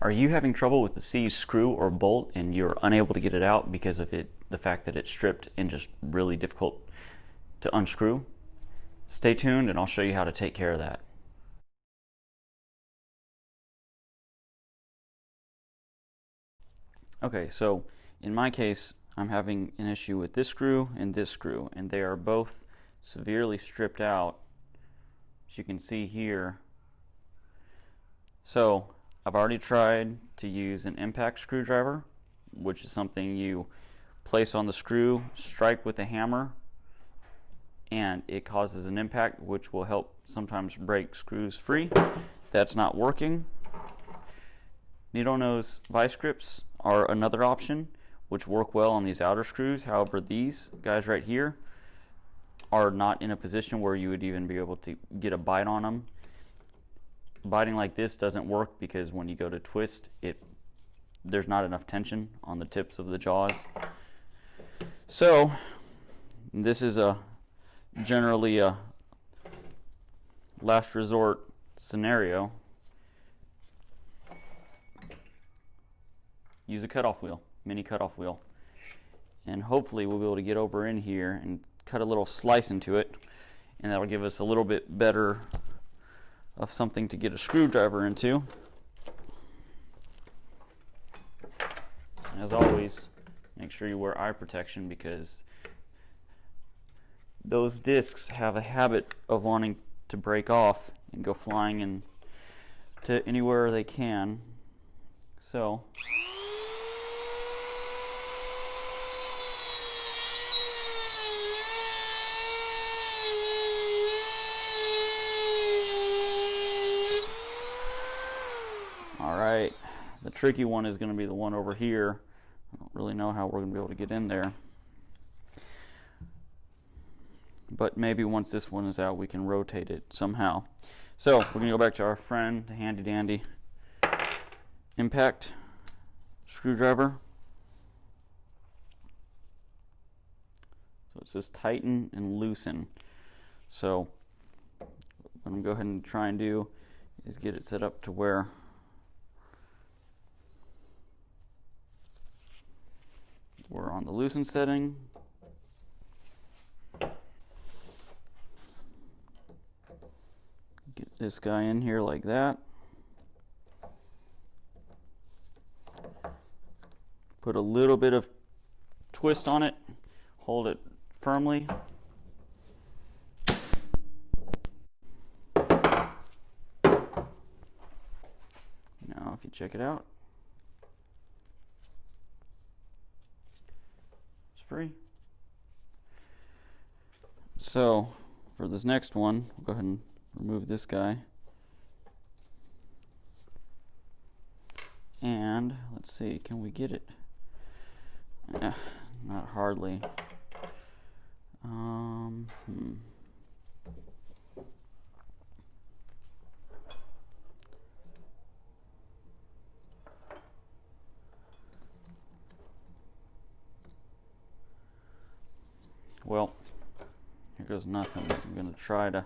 Are you having trouble with the C screw or bolt and you're unable to get it out because of the fact that it's stripped and just really difficult to unscrew? Stay tuned and I'll show you how to take care of that. Okay, so in my case, I'm having an issue with this screw, and they are both severely stripped out, as you can see here. So I've already tried to use an impact screwdriver, which is something you place on the screw, strike with a hammer, and it causes an impact which will help sometimes break screws free. That's not working. Needle nose vice grips are another option which work well on these outer screws. However, these guys right here are not in a position where you would even be able to get a bite on them. Biting like this doesn't work because when you go to twist, there's not enough tension on the tips of the jaws. So this is generally a last resort scenario. Use a cutoff wheel, mini cutoff wheel, and hopefully we'll be able to get over in here and cut a little slice into it, and that'll give us a little bit better of something to get a screwdriver into. As always, make sure you wear eye protection because those discs have a habit of wanting to break off and go flying into anywhere they can. So alright, the tricky one is going to be the one over here. I don't really know how we're going to be able to get in there. But maybe once this one is out, we can rotate it somehow. So we're going to go back to our friend, the handy dandy impact screwdriver. So it says tighten and loosen. So what I'm going to go ahead and try and do is get it set up to where we're on the loosen setting. Get this guy in here like that. Put a little bit of twist on it. Hold it firmly. Now if you check it out, it's free. So for this next one, we'll go ahead and remove this guy. And let's see, can we get it? Not hardly. Well, here goes nothing. I'm going to try to.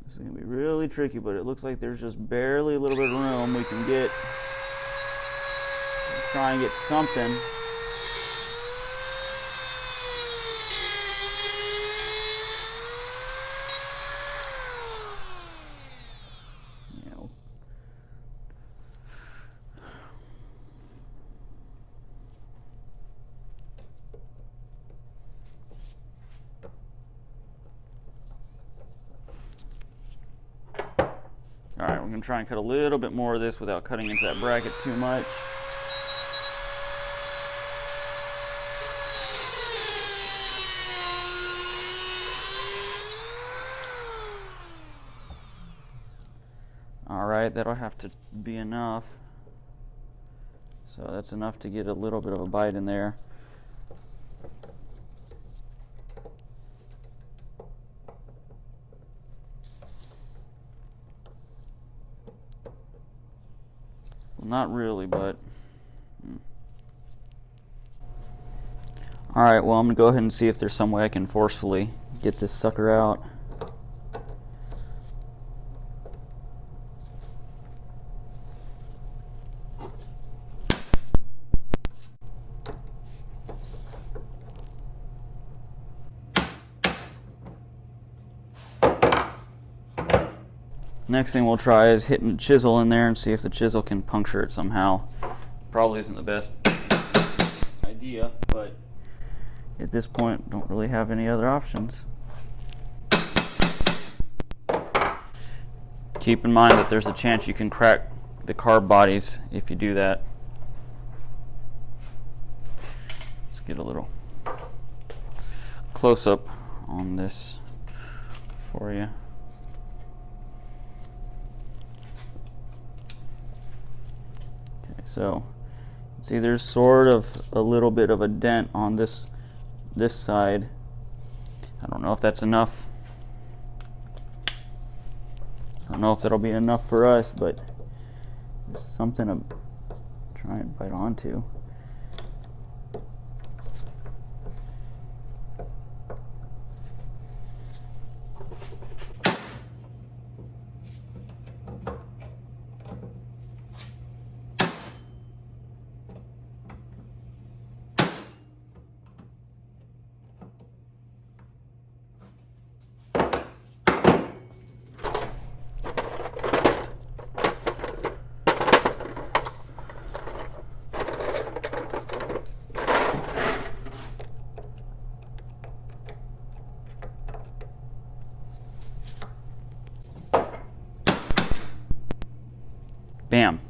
This is going to be really tricky, but it looks like there's just barely a little bit of room we can get. Try and get something. Alright, we're going to try and cut a little bit more of this without cutting into that bracket too much. Alright, that'll have to be enough. So that's enough to get a little bit of a bite in there. Well, not really, but... Alright, well, I'm going to go ahead and see if there's some way I can forcefully get this sucker out. Next thing we'll try is hitting the chisel in there and see if the chisel can puncture it somehow. Probably isn't the best idea, but at this point don't really have any other options. Keep in mind that there's a chance you can crack the carb bodies if you do that. Let's get a little close up on this for you. So, see, there's sort of a little bit of a dent on this side. I don't know if that's enough. I don't know if that'll be enough for us, but there's something to try and bite onto. Bam.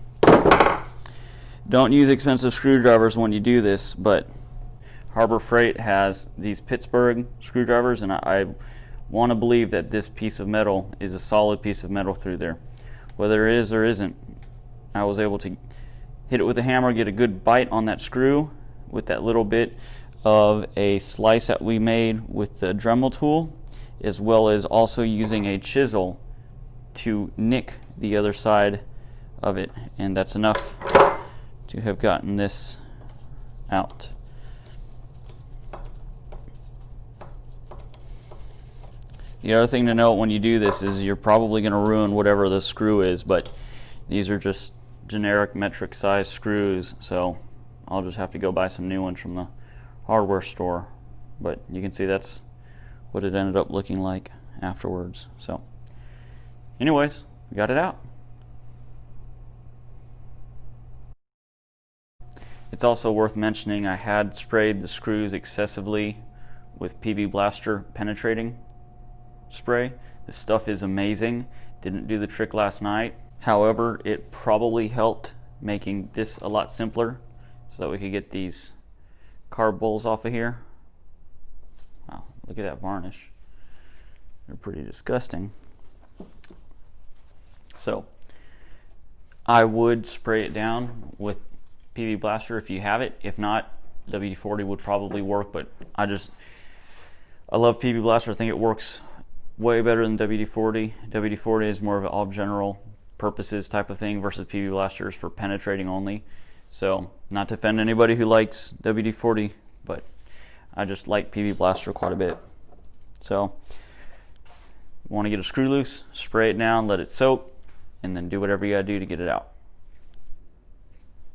Don't use expensive screwdrivers when you do this, but Harbor Freight has these Pittsburgh screwdrivers, and I want to believe that this piece of metal is a solid piece of metal through there. Whether it is or isn't, I was able to hit it with a hammer, get a good bite on that screw with that little bit of a slice that we made with the Dremel tool, as well as also using a chisel to nick the other side of it, and that's enough to have gotten this out. The other thing to note when you do this is you're probably going to ruin whatever the screw is, but these are just generic metric size screws, so I'll just have to go buy some new ones from the hardware store. But you can see that's what it ended up looking like afterwards. So anyways, we got it out. It's also worth mentioning I had sprayed the screws excessively with PB Blaster penetrating spray. This stuff is amazing. Didn't do the trick last night. However, it probably helped making this a lot simpler so that we could get these carb bowls off of here. Wow, look at that varnish. They're pretty disgusting. So I would spray it down with PB Blaster if you have it. If not, WD-40 would probably work, but I love PB Blaster. I think it works way better than WD-40. WD-40 is more of an all general purposes type of thing versus PB Blaster is for penetrating only. So not to offend anybody who likes WD-40, but I just like PB Blaster quite a bit. So you want to get a screw loose, spray it down, let it soak, and then do whatever you gotta do to get it out.